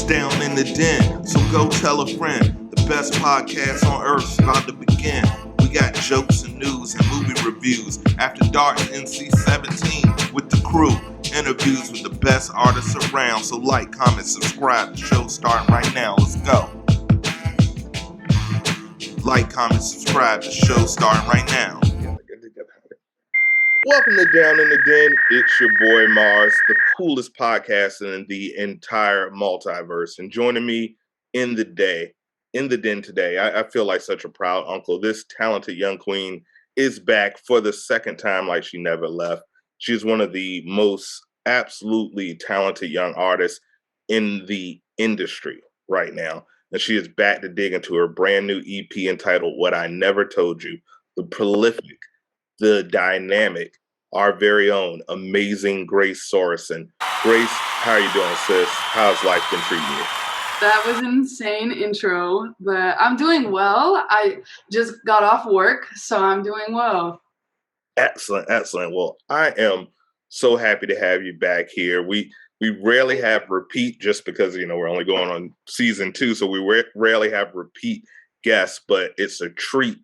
Down in the Den, so go tell a friend. The best podcast on earth's about to begin. We got jokes and news and movie reviews. After Dark NC-17 with the crew. Interviews with the best artists around. So like, comment, subscribe. The show's starting right now. Let's go. Like, comment, subscribe. The show's starting right now. Welcome to Down in the Den. It's your boy Mars, the coolest podcast in the entire multiverse. And joining me in the den today, I feel like such a proud uncle. This talented young queen is back for the second time like she never left. She's one of the most absolutely talented young artists in the industry right now. And she is back to dig into her brand new EP entitled What I Never Told You. The prolific, the dynamic, our very own amazing Grace Sorensen. Grace, how are you doing, sis? How's life been treating you? That was an insane intro, but I'm doing well. I just got off work, so I'm doing well. Excellent. Well, I am so happy to have you back here. We rarely have repeat just because, we're only going on season 2, so we rarely have repeat guests, but it's a treat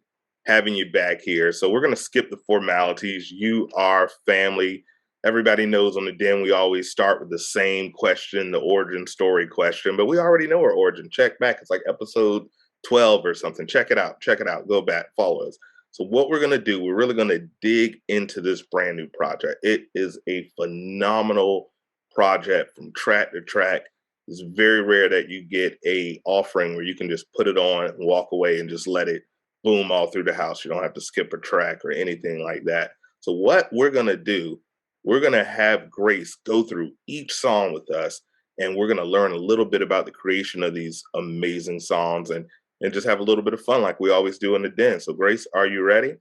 having you back here. So we're going to skip the formalities. You are family. Everybody knows on the Den, we always start with the same question, the origin story question, but we already know our origin. Check back. It's like episode 12 or something. Check it out. Go back, follow us. So what we're going to do, we're really going to dig into this brand new project. It is a phenomenal project from track to track. It's very rare that you get a offering where you can just put it on and walk away and just let it boom all through the house. You don't have to skip a track or anything like that. So what we're going to do, we're going to have Grace go through each song with us, and we're going to learn a little bit about the creation of these amazing songs and just have a little bit of fun like we always do in the Den. So Grace, are you ready?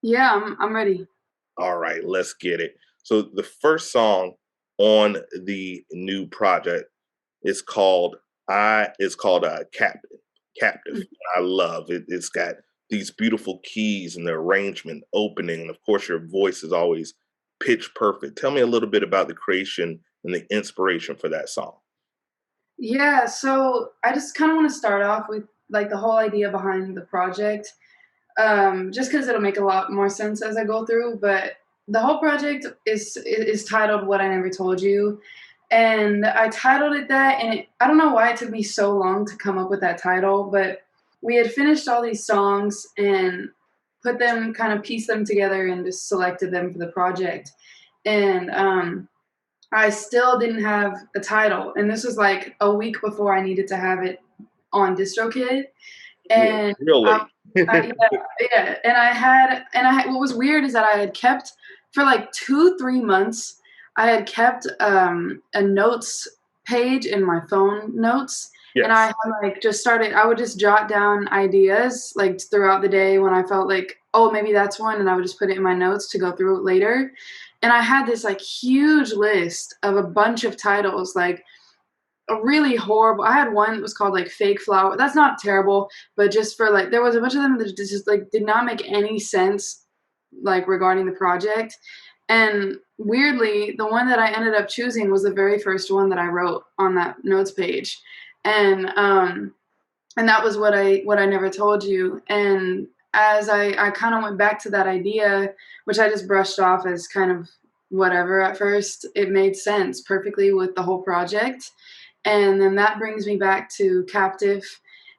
Yeah, I'm ready. All right, let's get it. So the first song on the new project is called Captive. I love it. It's got these beautiful keys and the arrangement, opening, and of course your voice is always pitch perfect. Tell me a little bit about the creation and the inspiration for that song. Yeah, so I just kind of want to start off with like the whole idea behind the project, just because it'll make a lot more sense as I go through. But the whole project is titled What I Never Told You. And I titled it that, and I don't know why it took me so long to come up with that title, but we had finished all these songs and put them, kind of pieced them together and just selected them for the project. And I still didn't have a title. And this was like a week before I needed to have it on DistroKid. And really? yeah. What was weird is that I had kept for like 2-3 months. I had kept a notes page in my phone notes. Yes. And I had I would just jot down ideas like throughout the day when I felt like, oh, maybe that's one. And I would just put it in my notes to go through it later. And I had this like huge list of a bunch of titles, like a really horrible. I had one that was called like Fake Flower. That's not terrible, but just for like, there was a bunch of them that just like did not make any sense, like regarding the project. And weirdly, the one that I ended up choosing was the very first one that I wrote on that notes page. And that was what I never told you. And as I kind of went back to that idea, which I just brushed off as kind of whatever at first, it made sense perfectly with the whole project. And then that brings me back to Captive.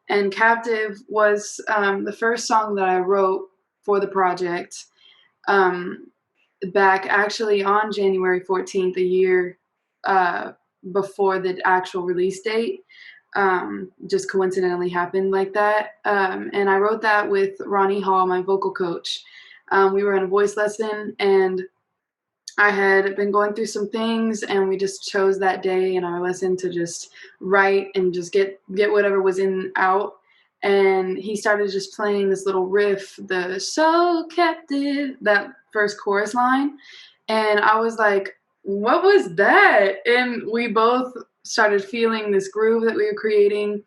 And Captive was the first song that I wrote for the project. Back actually on January 14th, a year before the actual release date. Just coincidentally happened like that. And I wrote that with Ronnie Hall, my vocal coach. We were in a voice lesson, and I had been going through some things, and we just chose that day in our lesson to just write and just get whatever was out. And he started just playing this little riff, the "So Captive," that first chorus line. And I was like, what was that? And we both started feeling this groove that we were creating.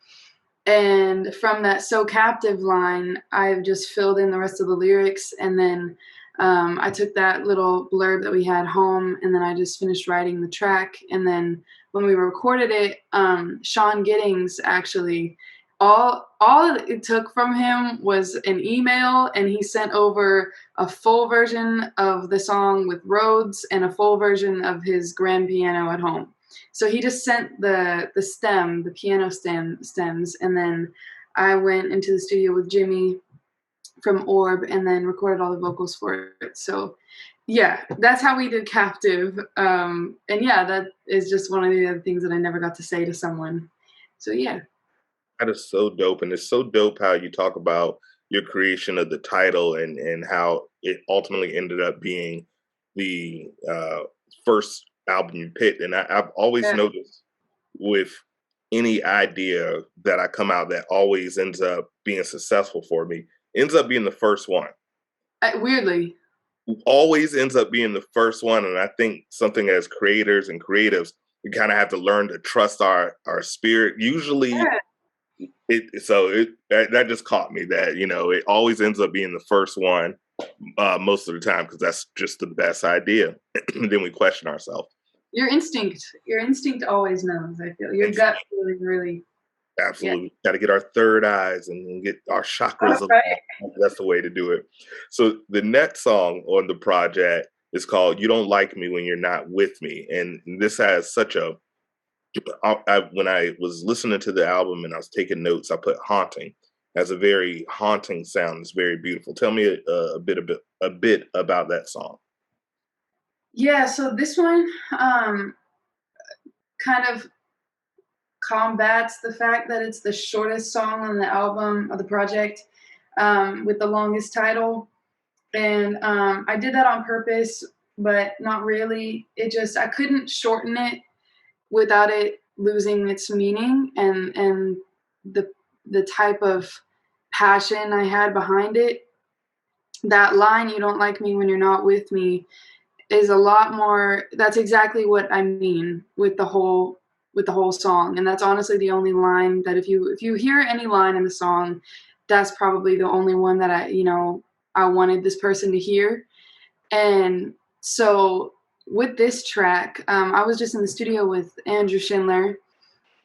And from that "So Captive" line, I've just filled in the rest of the lyrics. And then I took that little blurb that we had home, and then I just finished writing the track. And then when we recorded it, Sean Giddings actually, all it took from him was an email, and he sent over a full version of the song with Rhodes and a full version of his grand piano at home. So he just sent the piano stems, and then I went into the studio with Jimmy from Orb and then recorded all the vocals for it. So yeah, that's how we did Captive. And yeah, that is just one of the other things that I never got to say to someone. So yeah. That is so dope. And it's so dope how you talk about your creation of the title and how it ultimately ended up being the first album you picked. And I've always Yeah. noticed with any idea that I come out that always ends up being successful for me, ends up being the first one. Weirdly. Always ends up being the first one. And I think something as creators and creatives, we kind of have to learn to trust our spirit. Usually Yeah. That just caught me that, you know, it always ends up being the first one most of the time because that's just the best idea. Then we question ourselves. Your instinct always knows. I feel your gut feeling really. Absolutely. Yeah. Got to get our third eyes and get our chakras. Right. That's the way to do it. So the next song on the project is called You Don't Like Me When You're Not With Me. And this has such a, when I was listening to the album and I was taking notes, I put haunting. It has a very haunting sound. It's very beautiful. Tell me a bit about that song. Yeah, so this one kind of combats the fact that it's the shortest song on the album of the project, with the longest title. And I did that on purpose, but not really. I couldn't shorten it without it losing its meaning and the type of passion I had behind it. That line, "You don't like me when you're not with me," is a lot more. That's exactly what I mean with the whole song, and that's honestly the only line that if you hear any line in the song, that's probably the only one that I wanted this person to hear. And so with this track, I was just in the studio with Andrew Schindler,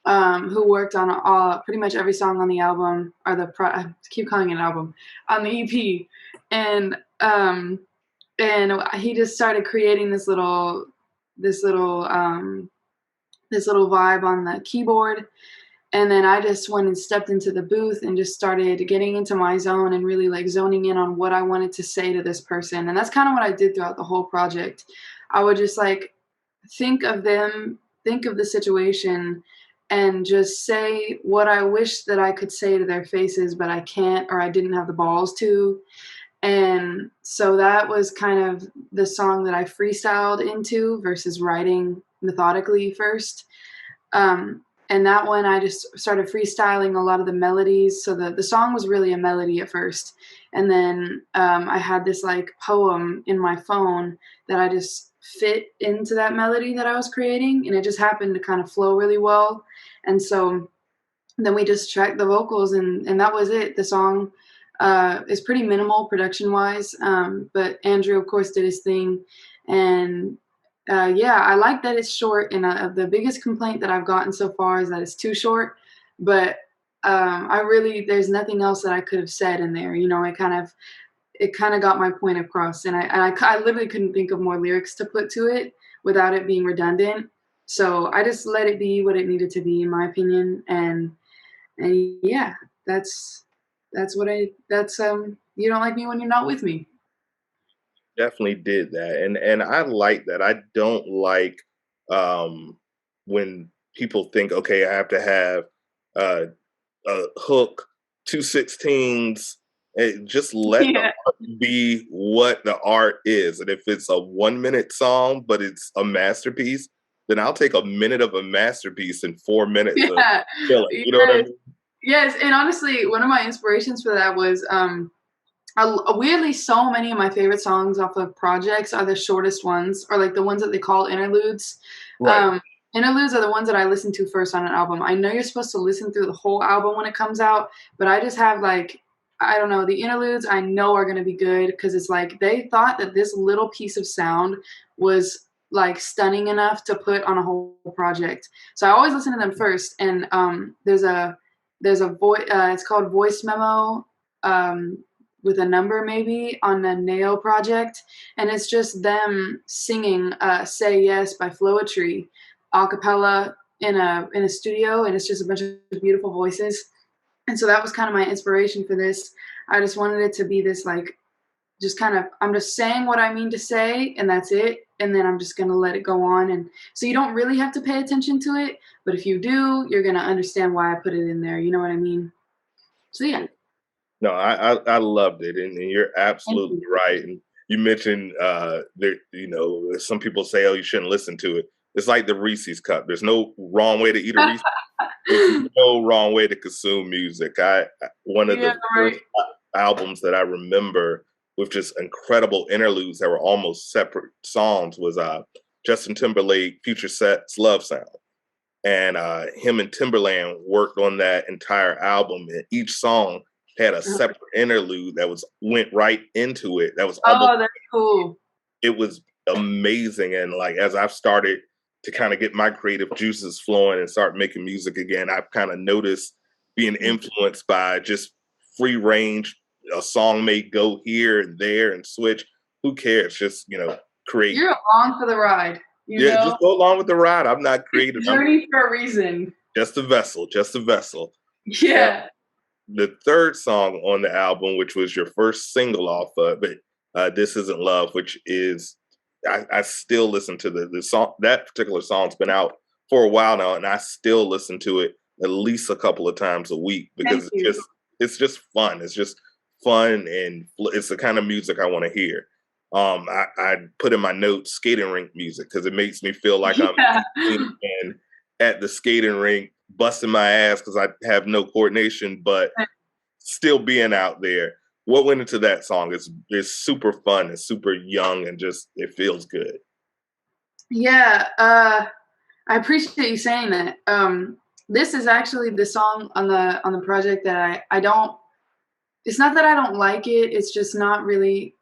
who worked on pretty much every song on the album, or I keep calling it an album, on the EP, and he just started creating this little vibe on the keyboard. And then I just went and stepped into the booth and just started getting into my zone and really like zoning in on what I wanted to say to this person. And that's kind of what I did throughout the whole project. I would just like think of the situation and just say what I wish that I could say to their faces, but I can't, or I didn't have the balls to. And so that was kind of the song that I freestyled into versus writing methodically first. And that one, I just started freestyling a lot of the melodies. So the song was really a melody at first. And then I had this like poem in my phone that I just fit into that melody that I was creating. And it just happened to kind of flow really well. And so then we just tracked the vocals, and that was it. The song is pretty minimal production wise. But Andrew, of course, did his thing. And yeah, I like that it's short, and the biggest complaint that I've gotten so far is that it's too short. But there's nothing else that I could have said in there. You know, it kind of got my point across, and I literally couldn't think of more lyrics to put to it without it being redundant. So I just let it be what it needed to be, in my opinion. And yeah, that's You Don't Like Me When You're Not With Me. Definitely did that, and I like that. I don't like when people think, okay, I have to have a hook, 2/16s. Just let the Yeah. art be what the art is, and if it's a 1-minute song but it's a masterpiece, then I'll take a minute of a masterpiece and 4 minutes of Yeah. killing. You know what I Yes. mean? Yes, and honestly, one of my inspirations for that was weirdly, so many of my favorite songs off of projects are the shortest ones, or like the ones that they call interludes. Right. Interludes are the ones that I listen to first on an album. I know you're supposed to listen through the whole album when it comes out, but I just have like, I don't know, the interludes I know are going to be good because it's like they thought that this little piece of sound was like stunning enough to put on a whole project. So I always listen to them first. And there's a voice. It's called Voice Memo. With a number maybe on the Nail project, and it's just them singing "Say Yes" by Floetry a cappella in a studio, and it's just a bunch of beautiful voices. And so that was kind of my inspiration for this. I just wanted it to be this like just kind of I'm just saying what I mean to say, and that's it. And then I'm just gonna let it go on, and so you don't really have to pay attention to it, but if you do, you're gonna understand why I put it in there. You know what I mean? So yeah. No, I loved it, and you're Thank absolutely you. right. And you mentioned there, you know, some people say, "Oh, you shouldn't listen to it." It's like the Reese's cup. There's no wrong way to eat a Reese. There's no wrong way to consume music. One of Yeah, the first right. albums that I remember with just incredible interludes that were almost separate songs was Justin Timberlake, Future Set's "Love Sound," and him and Timberland worked on that entire album, and each song had a separate interlude that was went right into it. That was almost Oh, that's cool. it was amazing. And like as I've started to kind of get my creative juices flowing and start making music again, I've kind of noticed being influenced by just free range. A song may go here and there and switch. Who cares? Just, you know, create. You're along for the ride, you Yeah, just know? go along with the ride. I'm not creative. I'm Journey for a reason. just a vessel, just a vessel. Now, Yeah. the third song on the album, which was your first single off of it, "This Isn't Love," which is I still listen to the song. That particular song's been out for a while now, and I still listen to it at least a couple of times a week Thank because you. it's just fun. It's just fun, and it's the kind of music I want to hear. I put in my notes skating rink music because it makes me feel like I'm Yeah. 18 and at the skating rink busting my ass because I have no coordination, but still being out there. What went into that song? It's super fun. It's super young and just it feels good. Yeah, I appreciate you saying that. This is actually the song on the project that I don't it's not that I don't like it, it's just not really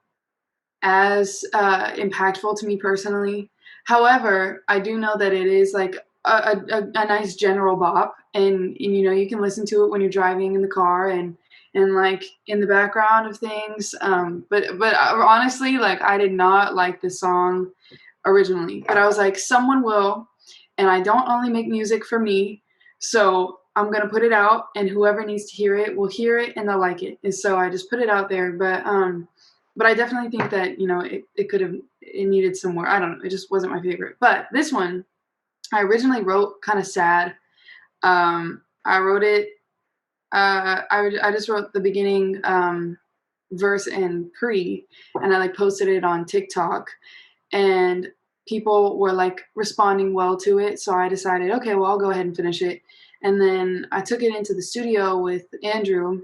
as impactful to me personally. However, I do know that it is like a nice general bop, and you know you can listen to it when you're driving in the car and like in the background of things. But honestly, like I did not like this song originally, but I was like, someone will, and I don't only make music for me, so I'm gonna put it out, and whoever needs to hear it will hear it, and they'll like it. And so I just put it out there, but I definitely think that you know it could have it needed some more. I don't know. It just wasn't my favorite. But this one, I originally wrote kind of sad. I wrote it. I just wrote the beginning verse and pre, and I like posted it on TikTok, and people were like responding well to it. So I decided, okay, well I'll go ahead and finish it. And then I took it into the studio with Andrew,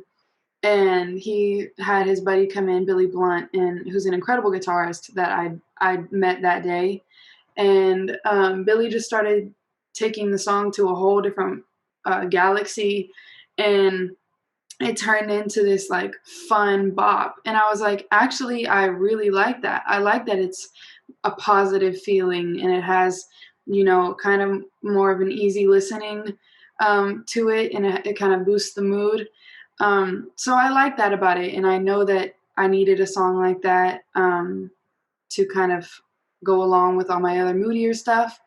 and he had his buddy come in, Billy Blunt, and who's an incredible guitarist that I met that day. And Billy just started taking the song to a whole different galaxy, and it turned into this like fun bop. And I was like, actually, I really like that. I like that it's a positive feeling, and it has, you know, kind of more of an easy listening to it, and it kind of boosts the mood. So I like that about it, and I know that I needed a song like that to kind of go along with all my other moodier stuff.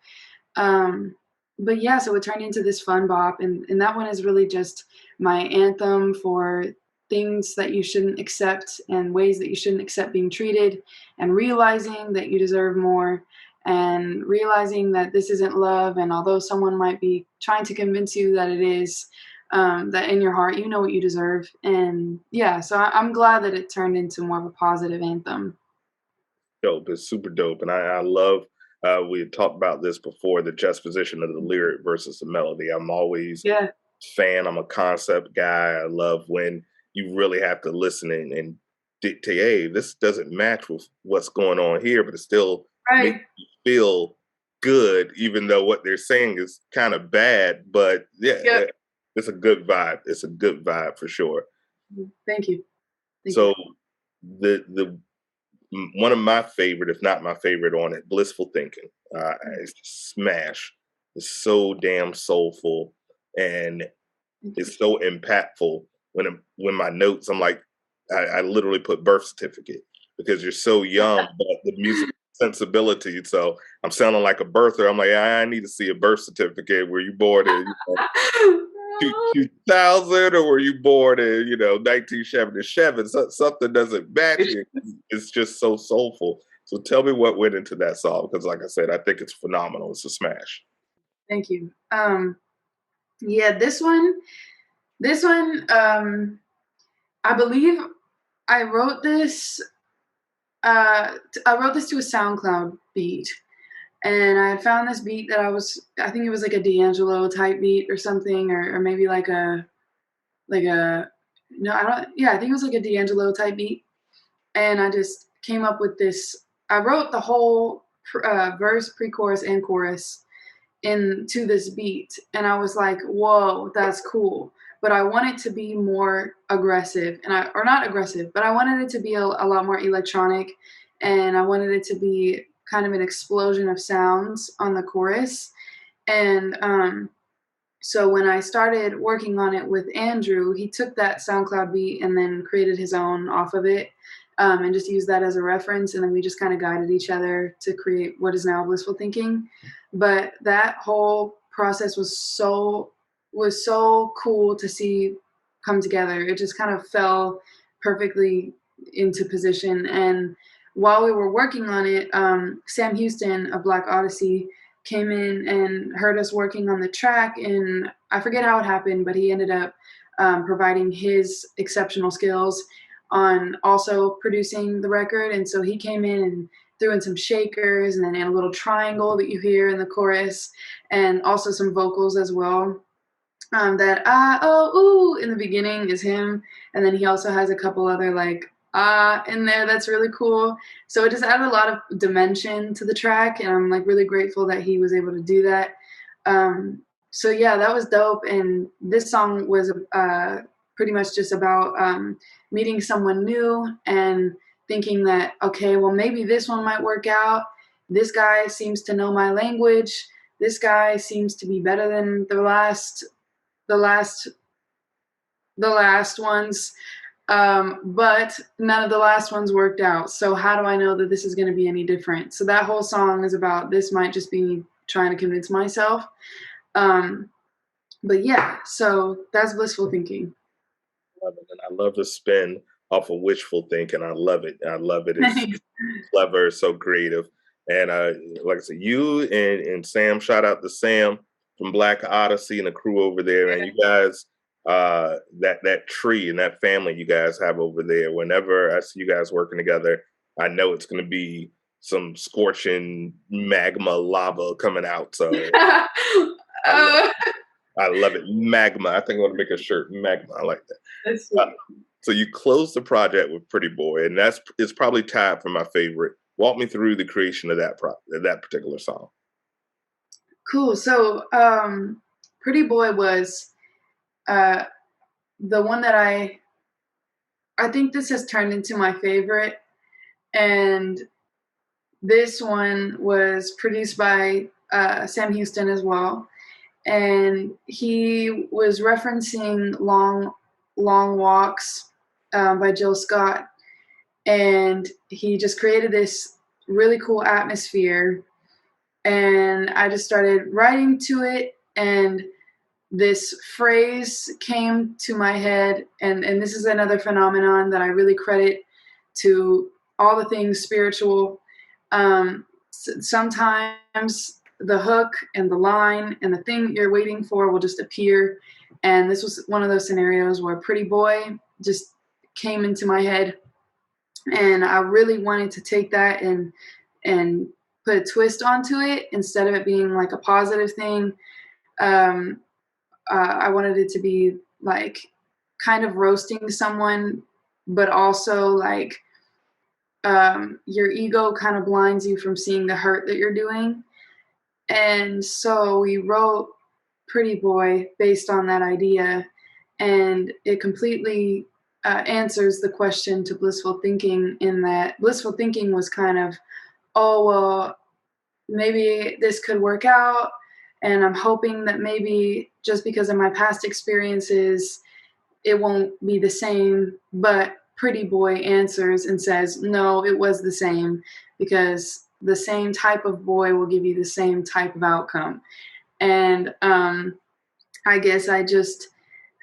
Um, but yeah, so it turned into this fun bop, and that one is really just my anthem for things that you shouldn't accept and ways that you shouldn't accept being treated, and realizing that you deserve more, and realizing that this isn't love. And although someone might be trying to convince you that it is, that in your heart you know what you deserve. And yeah, so I'm glad that it turned into more of a positive anthem. Dope. It's super dope. And I love we had talked about this before, the juxtaposition of the lyric versus the melody. I'm always Yeah, fan. I'm a concept guy. I love when you really have to listen and dictate, hey, this doesn't match with what's going on here, but it still makes right. you feel good, even though what they're saying is kind of bad. But yeah, Yep. it's a good vibe. It's a good vibe for sure. Thank you. Thank you. So the one of my favorite, if not my favorite on it, Blissful Thinking. It's smash. It's so damn soulful and it's so impactful. When my notes, I'm like, I literally put birth certificate because you're so young, but the music sensibility. So I'm sounding like a birther. I'm like, I need to see a birth certificate. Were you born in 2000 or were you born in 1977? Something doesn't match it. It's just so soulful. So tell me what went into that song because, like I said, I think it's phenomenal. It's a smash. Thank you. Yeah, this one, I believe I wrote this. I wrote this to a SoundCloud beat, and I had found this beat that I think it was like a D'Angelo type beat or something, or maybe like a no, I don't. Yeah, I think it was like a D'Angelo type beat, and I just came up with this. I wrote the whole verse, pre-chorus, and chorus into this beat, and I was like, whoa, that's cool, but I want it to be more aggressive, or not aggressive, but I wanted it to be a lot more electronic, and I wanted it to be kind of an explosion of sounds on the chorus. And so when I started working on it with Andrew, he took that SoundCloud beat and then created his own off of it, and just used that as a reference. And then we just kind of guided each other to create what is now Blissful Thinking. But that whole process was so cool to see come together. It just kind of fell perfectly into position. And while we were working on it, Sam Houston of Black Odyssey came in and heard us working on the track, and I forget how it happened, but he ended up providing his exceptional skills on also producing the record. And so he came in and threw in some shakers and then a little triangle that you hear in the chorus, and also some vocals as well. That ooh in the beginning is him, and then he also has a couple other like in there that's really cool. So it just added a lot of dimension to the track, and I'm like really grateful that he was able to do that. So yeah, that was dope. And this song was pretty much just about meeting someone new and thinking that, okay, well maybe this one might work out. This guy seems to know my language. This guy seems to be better than the last the last ones, but none of the last ones worked out. So how do I know that this is going to be any different? So that whole song is about this might just be me trying to convince myself. But yeah, so that's Blissful Thinking. Love it. And I love the spin off of wishful thinking. I love it. I love it. It's clever, so creative. And like I said, you and Sam, shout out to Sam from Black Odyssey and the crew over there. And you guys, that tree and that family you guys have over there, whenever I see you guys working together, I know it's going to be some scorching magma lava coming out. So I love it. Magma. I think I'm going to make a shirt. Magma. I like that. So you closed the project with Pretty Boy, and it's probably tied for my favorite. Walk me through the creation of that particular song. Cool. So Pretty Boy was the one that I think this has turned into my favorite. And this one was produced by Sam Houston as well. And he was referencing Long Walks by Jill Scott. And he just created this really cool atmosphere. And I just started writing to it, and this phrase came to my head. And this is another phenomenon that I really credit to all the things spiritual. Sometimes the hook and the line and the thing you're waiting for will just appear. And this was one of those scenarios where Pretty Boy just came into my head. And I really wanted to take that and put a twist onto it instead of it being like a positive thing. I wanted it to be like kind of roasting someone, but also like your ego kind of blinds you from seeing the hurt that you're doing. And so we wrote Pretty Boy based on that idea, and it completely answers the question to blissful thinking, in that blissful thinking was kind of, oh, well, maybe this could work out. And I'm hoping that maybe just because of my past experiences, it won't be the same. But Pretty Boy answers and says, no, it was the same, because the same type of boy will give you the same type of outcome. And I guess I just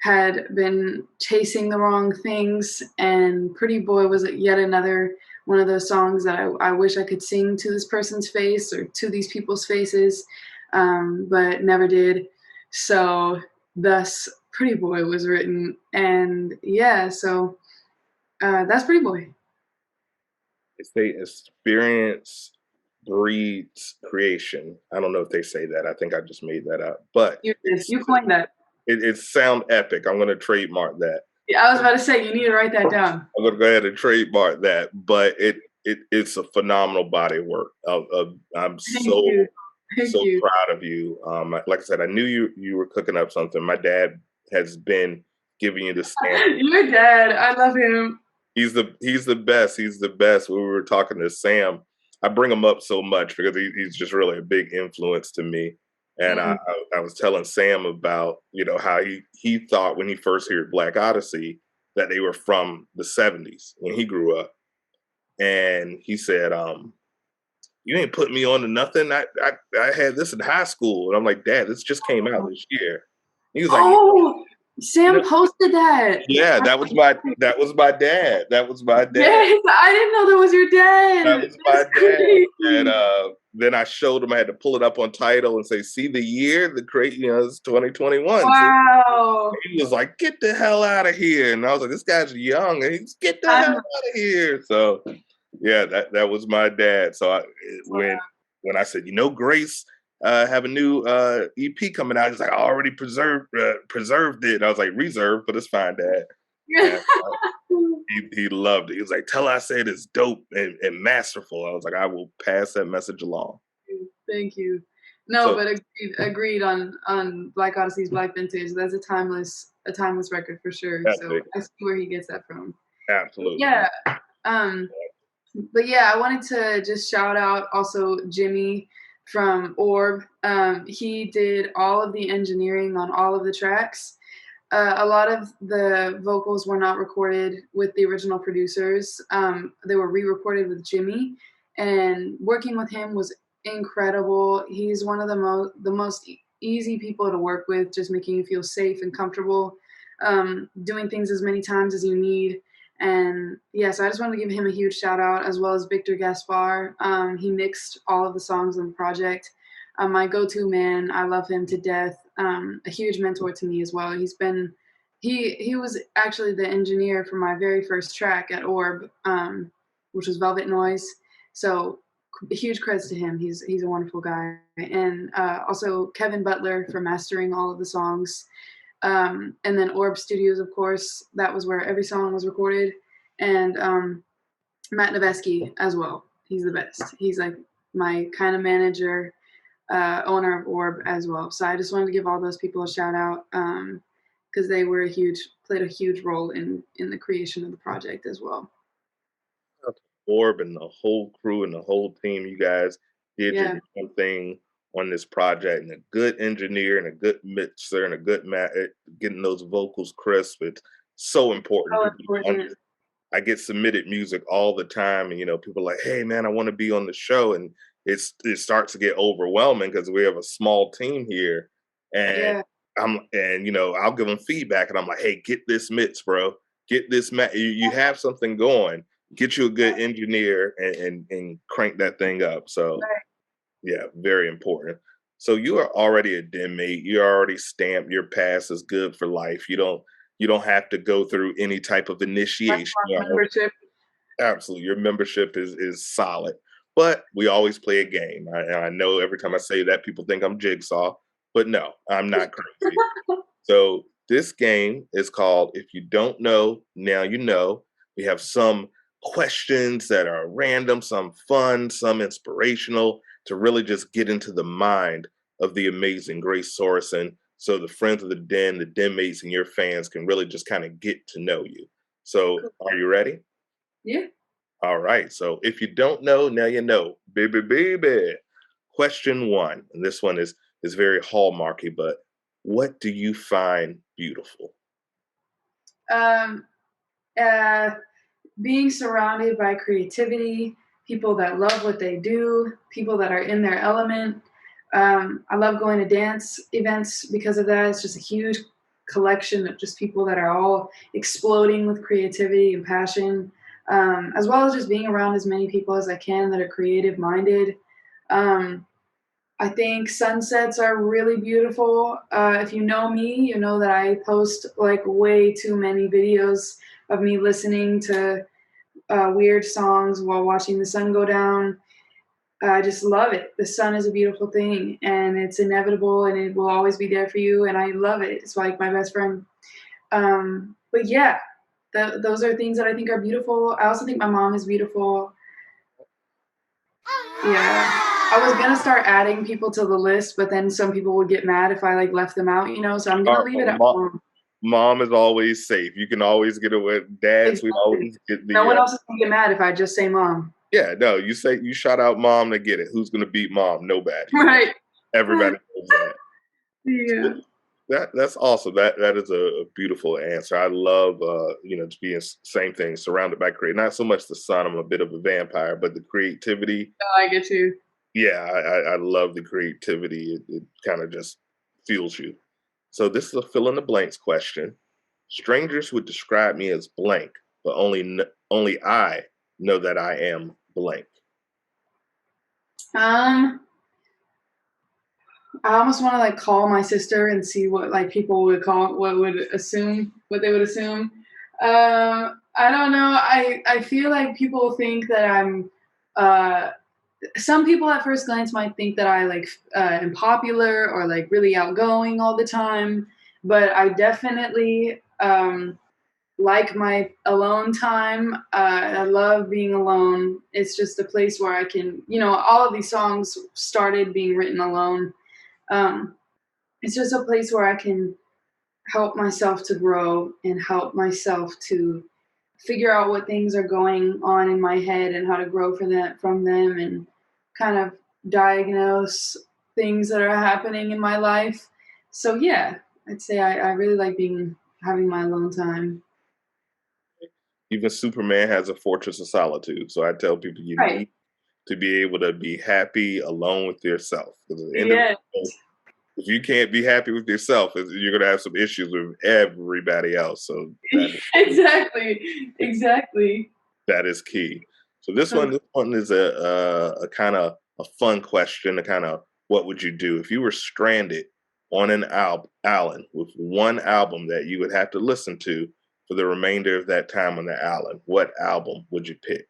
had been chasing the wrong things, and Pretty Boy was yet another one of those songs that I wish I could sing to this person's face or to these people's faces, but never did. So, thus, Pretty Boy was written. And yeah, so that's Pretty Boy. They say experience breeds creation. I don't know if they say that. I think I just made that up, but You coined that. it sound epic. I'm going to trademark that. Yeah, I was about to say, you need to write that down. I'm going to go ahead and trademark that, but it's a phenomenal body of work. I'm so proud of you. Like I said, I knew you were cooking up something. My dad has been giving you the stamp. Your dad, I love him. He's the best. He's the best. When we were talking to Sam, I bring him up so much because he's just really a big influence to me. And I was telling Sam about, how he thought when he first heard Black Odyssey that they were from the 70s when he grew up. And he said, you ain't put me on to nothing. I had this in high school. And I'm like, Dad, this just came out this year. He was like, oh, Sam posted that. Yeah, that was my dad. That was my dad. Yes, I didn't know that was your dad. That was my dad. And then I showed him. I had to pull it up on Tidal and say, "See the year, the crate, it's 2021." Wow. So he was like, "Get the hell out of here!" And I was like, "This guy's young." And he's, "Get the hell out of here!" So yeah, that was my dad. So when I said, Grace have a new EP coming out, he's like, I already preserved it. I was like, reserved, but it's fine, Dad. And, he loved it. He was like, tell her I said it's dope and masterful. I was like, I will pass that message along. Thank you. No, but agreed on Black Odyssey's Black Vintage. That's a timeless record for sure. So I see where he gets that from. Absolutely. Yeah. But yeah, I wanted to just shout out also Jimmy from Orb. He did all of the engineering on all of the tracks. A lot of the vocals were not recorded with the original producers. They were re-recorded with Jimmy, and working with him was incredible. He's one of the most easy people to work with, just making you feel safe and comfortable, doing things as many times as you need. And yeah, so I just wanted to give him a huge shout out, as well as Victor Gaspar. He mixed all of the songs on the project. My go-to man. I love him to death. A huge mentor to me as well. He was actually the engineer for my very first track at Orb, which was Velvet Noise. So huge credits to him. He's a wonderful guy. And also Kevin Butler for mastering all of the songs. And then Orb Studios, of course, that was where every song was recorded. And Matt Nevesky as well. He's the best. He's like my kind of manager, owner of Orb as well. So I just wanted to give all those people a shout out because they were played a huge role in the creation of the project as well. Orb and the whole crew and the whole team, you guys did your own thing on this project, and a good engineer and a good mixer and a good getting those vocals crisp. It's so important. I get submitted music all the time, and people are like, hey man, I want to be on the show. And it starts to get overwhelming because we have a small team here. And I'll give them feedback and I'm like, hey, get this mix, bro. Get this you have something going. Get you a good engineer and crank that thing up. So yeah, very important. So you are already a D.E.N mate. You're already stamped. Your pass is good for life. You don't have to go through any type of initiation. Membership. Absolutely. Your membership is solid. But we always play a game. I know every time I say that, people think I'm Jigsaw, but no, I'm not crazy. So this game is called If You Don't Know, Now You Know. We have some questions that are random, some fun, some inspirational, to really just get into the mind of the amazing Grace Sorensen, so the friends of the D.E.N, the D.E.N mates, and your fans can really just kind of get to know you. So are you ready? Yeah. All right. So if you don't know, now you know. Baby, baby. Question one. And this one is very hallmarky, but what do you find beautiful? Um, uh, Being surrounded by creativity, people that love what they do, people that are in their element. I love going to dance events because of that. It's just a huge collection of just people that are all exploding with creativity and passion, as well as just being around as many people as I can that are creative minded. Um, I think sunsets are really beautiful. If you know me, you know that I post like way too many videos of me listening to weird songs while watching the sun go down. I just love it. The sun is a beautiful thing, and it's inevitable, and it will always be there for you. And I love it. It's like my best friend. But yeah, those are things that I think are beautiful. I also think my mom is beautiful. Yeah. I was gonna start adding people to the list, but then some people would get mad if I like left them out, you know. So I'm gonna Our leave it at mom. mom is always safe. You can always get away. Dads, we Exactly. always get No the one else is gonna get mad if I just say mom. yeah, no, you say you shout out mom to get it. Who's gonna beat mom? Nobody. Right. Everybody knows that. Yeah. That's awesome. That is a beautiful answer. I love to be in same thing, surrounded by create. Not so much the sun. I'm a bit of a vampire, but the creativity. Oh, I get you. Yeah, I love the creativity. It kind of just fuels you. So this is a fill in the blanks question. Strangers would describe me as blank, but only I know that I am blank. Um, I almost want to like call my sister and see what like people would call what they would assume. I don't know. I feel like people think that I'm. Uh, some people at first glance might think that I like am popular or like really outgoing all the time, but I definitely like my alone time. I love being alone. It's just a place where I can, all of these songs started being written alone. Um, it's just a place where I can help myself to grow and help myself to figure out what things are going on in my head and how to grow from them and kind of diagnose things that are happening in my life. So yeah, I'd say I really like having my alone time. Even Superman has a fortress of solitude. So I tell people you Right. need to be able to be happy alone with yourself. Because at the end of Yeah. the day, if you can't be happy with yourself, you're going to have some issues with everybody else. So Exactly. that is key. So this one is a kind of a fun question. A kind of what would you do if you were stranded on an island with one album that you would have to listen to for the remainder of that time on the island? What album would you pick?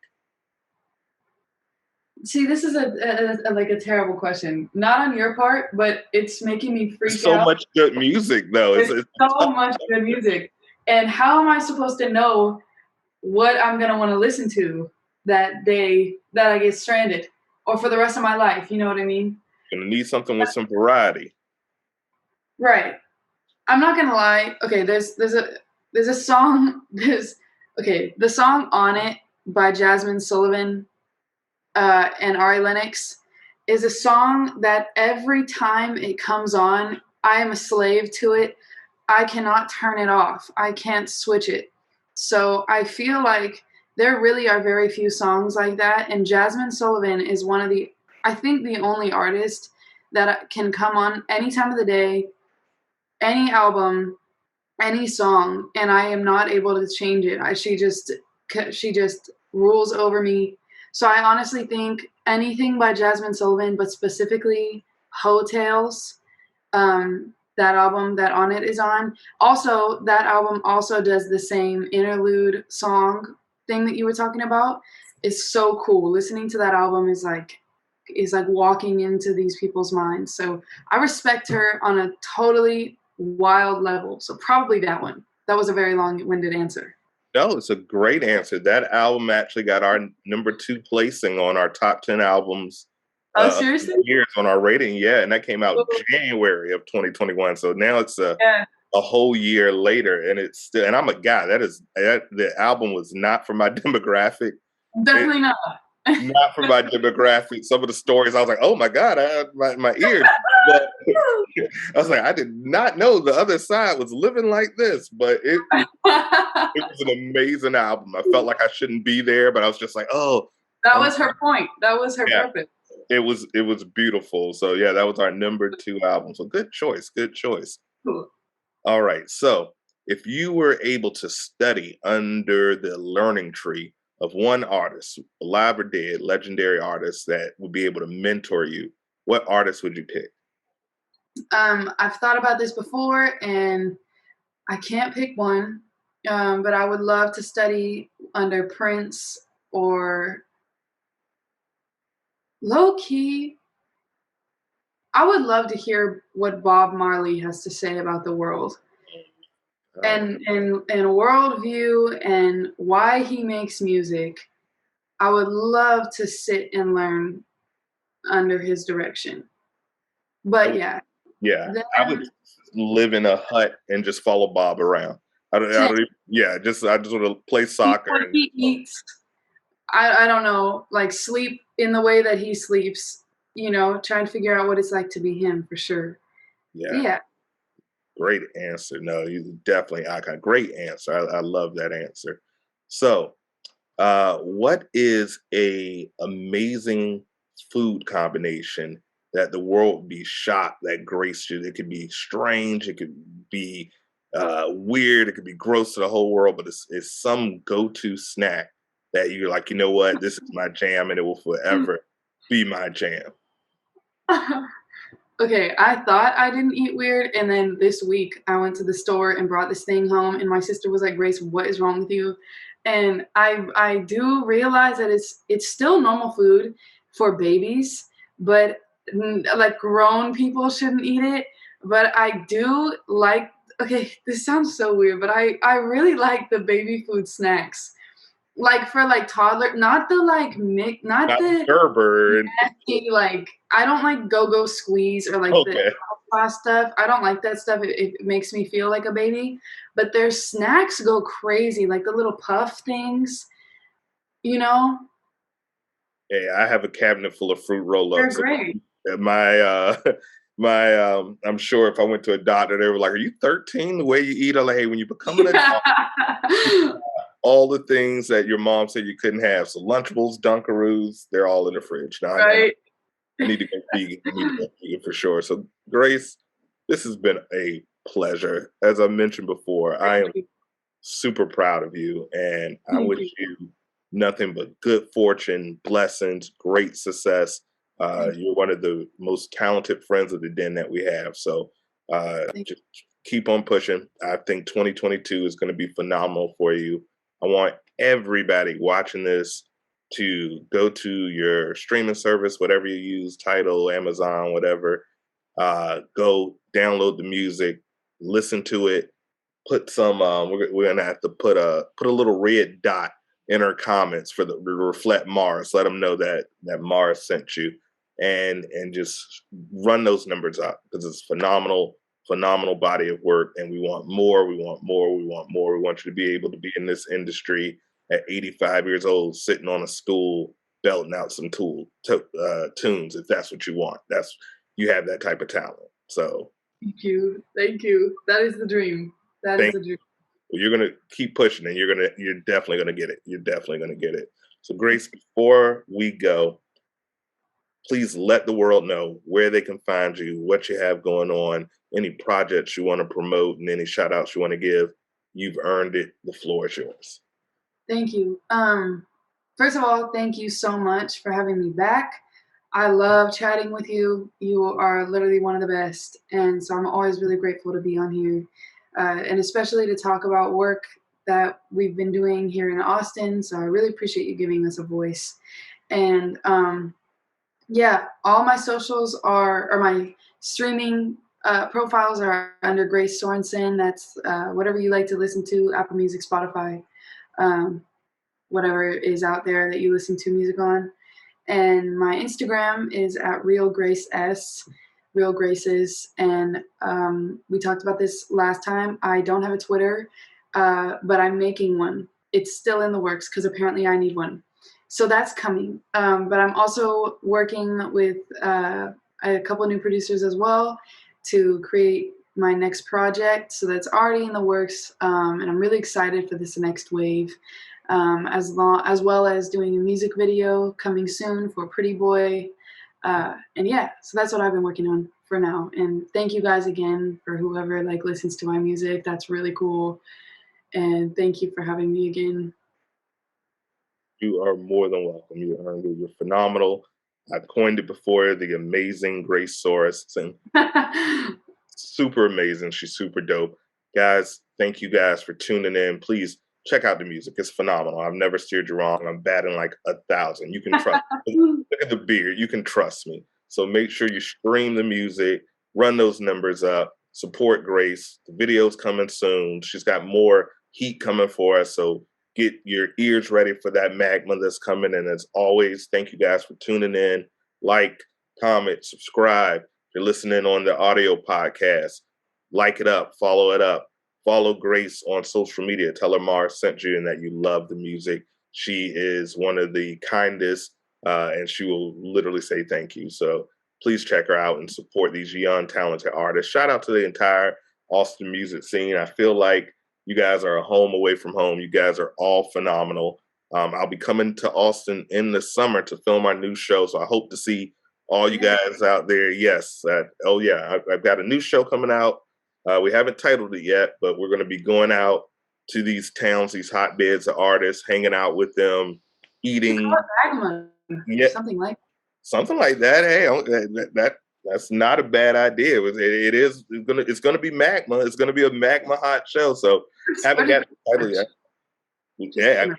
See, this is like a terrible question. Not on your part, but it's making me There's freak so out. much good music, though. There's It's a so tough much good music. And how am I supposed to know what I'm gonna want to listen to that day that I get stranded, or for the rest of my life? You know what I mean? Gonna need something with some variety. Right. I'm not gonna lie. Okay, there's a song. The song "On It" by Jasmine Sullivan and Ari Lennox is a song that every time it comes on, I am a slave to it. I cannot turn it off. I can't switch it. So I feel like there really are very few songs like that. And Jasmine Sullivan is I think, the only artist that can come on any time of the day, any album, any song, and I am not able to change it. She just rules over me. So I honestly think anything by Jasmine Sullivan, but specifically Hotels, that album that On It is on. Also, that album also does the same interlude song thing that you were talking about. It's so cool. Listening to that album is like walking into these people's minds. So I respect her on a totally wild level. So probably that one. That was a very long-winded answer. No, it's a great answer. That album actually got our number 2 placing on our top 10 albums Oh, of the seriously? years on our rating. Yeah, and that came out Oh, January of 2021. So now it's yeah. a whole year later, and it's still. And I'm a guy. The album was not for my demographic. It, Definitely not. not for my demographic. Some of the stories, I was like, oh my god, I had my ears. But I was like, I did not know the other side was living like this. But it was an amazing album. I felt like I shouldn't be there, but I was just like, oh, That was her point. That was her yeah, purpose. it was beautiful. So yeah, that was our number 2 album. So good choice, good choice. Cool. All right. So if you were able to study under the learning tree of one artist, alive or dead, legendary artist that would be able to mentor you, what artist would you pick? I've thought about this before, and I can't pick one, but I would love to study under Prince or low key. I would love to hear what Bob Marley has to say about the world Uh, and worldview and why he makes music. I would love to sit and learn under his direction. But yeah, yeah, I would then live in a hut and just follow Bob around. Yeah, I just want to play eat soccer what and he eats. I don't know, like sleep in the way that he sleeps, trying to figure out what it's like to be him for sure. yeah, Yeah. great answer. No, you definitely icon. Great answer. I love that answer. So, what is a amazing food combination that the world would be shocked that Grace should? It could be strange, it could be weird, it could be gross to the whole world, but it's some go-to snack that you're like, you know what, this is my jam, and it will forever be my jam. Okay, I thought I didn't eat weird, and then this week I went to the store and brought this thing home, and my sister was like, "Grace, what is wrong with you?" And I do realize that it's still normal food for babies, but like grown people shouldn't eat it. But I do like. Okay, this sounds so weird, but I really like the baby food snacks, like for like toddler, not the like not Not the Gerber and nasty, like I don't like go-go squeeze or like the okay. class stuff. I don't like that stuff. It makes me feel like a baby. But their snacks go crazy, like the little puff things, you know? Hey, I have a cabinet full of fruit They're roll-ups. great. My my I'm sure if I went to a doctor, they were like, "Are you 13? The way you eat?" I'm like, "Hey, when you become an adult, all the things that your mom said you couldn't have. So Lunchables, Dunkaroos, they're all in the fridge. Now Right? I need to go vegan. I need to go vegan for sure. So Grace, this has been a pleasure. As I mentioned before, I Thank am you. super proud of you, and I Thank wish you. you nothing but good fortune, blessings, great success. Thank you. You're one of the most talented friends of the Den that we have. So Thank just keep on pushing. I think 2022 is going to be phenomenal for you. I want everybody watching this to go to your streaming service, whatever you use, Tidal, Amazon, whatever. Go download the music, listen to it, put some we're gonna have to put a little red dot in our comments for the to reflect Mars. Let them know that Mars sent you, and just run those numbers up because it's phenomenal body of work, and we want more, we want more, we want more. We want you to be able to be in this industry at 85 years old, sitting on a stool, belting out some tunes. If that's what you want, that's you have that type of talent. So Thank you. Thank you. That is the dream. That is thank the dream. you're gonna keep pushing, and you're definitely gonna get it. You're definitely gonna get it. So, Grace, before we go, please let the world know where they can find you, what you have going on, any projects you want to promote, and any shout outs you want to give. You've earned it. The floor is yours. Thank you. First of all, thank you so much for having me back. I love chatting with you. You are literally one of the best. And so I'm always really grateful to be on here, and especially to talk about work that we've been doing here in Austin. So I really appreciate you giving us a voice. And yeah, all my socials or my streaming profiles are under Grace Sorensen. That's whatever you like to listen to, Apple Music, Spotify, um, whatever is out there that you listen to music on. And my Instagram is at Real Grace S. Real Graces. And we talked about this last time. I don't have a Twitter, but I'm making one. It's still in the works because apparently I need one. So that's coming. But I'm also working with a couple new producers as well to create my next project. So that's already in the works, and I'm really excited for this next wave. As well as doing a music video coming soon for Pretty Boy. And yeah, so that's what I've been working on for now. And thank you guys again for whoever like listens to my music. That's really cool. And thank you for having me again. You are more than welcome. You earned it. You're phenomenal. I've coined it before, the amazing Grace Sorensen. Super amazing. She's super dope. Guys, thank you guys for tuning in. Please check out the music. It's phenomenal. I've never steered you wrong. I'm batting like 1,000. You can trust me. Look at the beard. You can trust me. So make sure you stream the music, run those numbers up, support Grace. The video's coming soon. She's got more heat coming for us. So get your ears ready for that magma that's coming. And as always, thank you guys for tuning in. Like, comment, subscribe. If you're listening on the audio podcast, like it up, follow it up. Follow Grace on social media. Tell her Mars sent you and that you love the music. She is one of the kindest, and she will literally say thank you. So please check her out and support these young, talented artists. Shout out to the entire Austin music scene. I feel like you guys are a home away from home. You guys are all phenomenal. I'll be coming to Austin in the summer to film our new show. So I hope to see all you guys out there. Yes. I've got a new show coming out. We haven't titled it yet, but we're going to be going out to these towns, these hotbeds of artists, hanging out with them, eating. Yeah, something like that. Hey, that's not a bad idea. It's gonna be magma. It's gonna be a magma hot show. So haven't got the title yet. Yeah,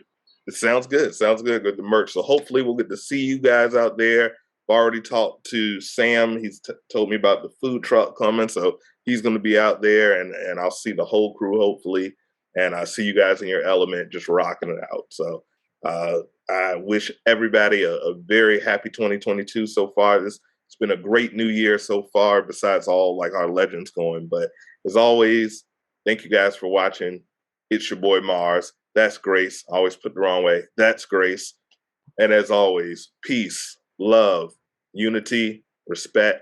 it sounds good. Sounds good with the merch. So hopefully we'll get to see you guys out there. I've already talked to Sam. He's told me about the food truck coming. So he's going to be out there, and I'll see the whole crew hopefully. And I see you guys in your element, just rocking it out. So I wish everybody a very happy 2022 so far. It's been a great new year so far, besides all like our legends going. But as always, thank you guys for watching. It's your boy Mars. That's Grace. I always put the wrong way. That's Grace. And as always, peace, love, unity, respect.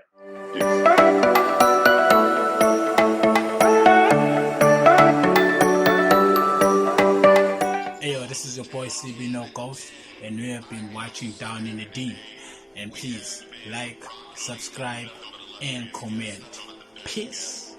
Hey, yo, this is your boy CB No Ghost, and you have been watching Down in the D. And please like, subscribe, and comment. Peace.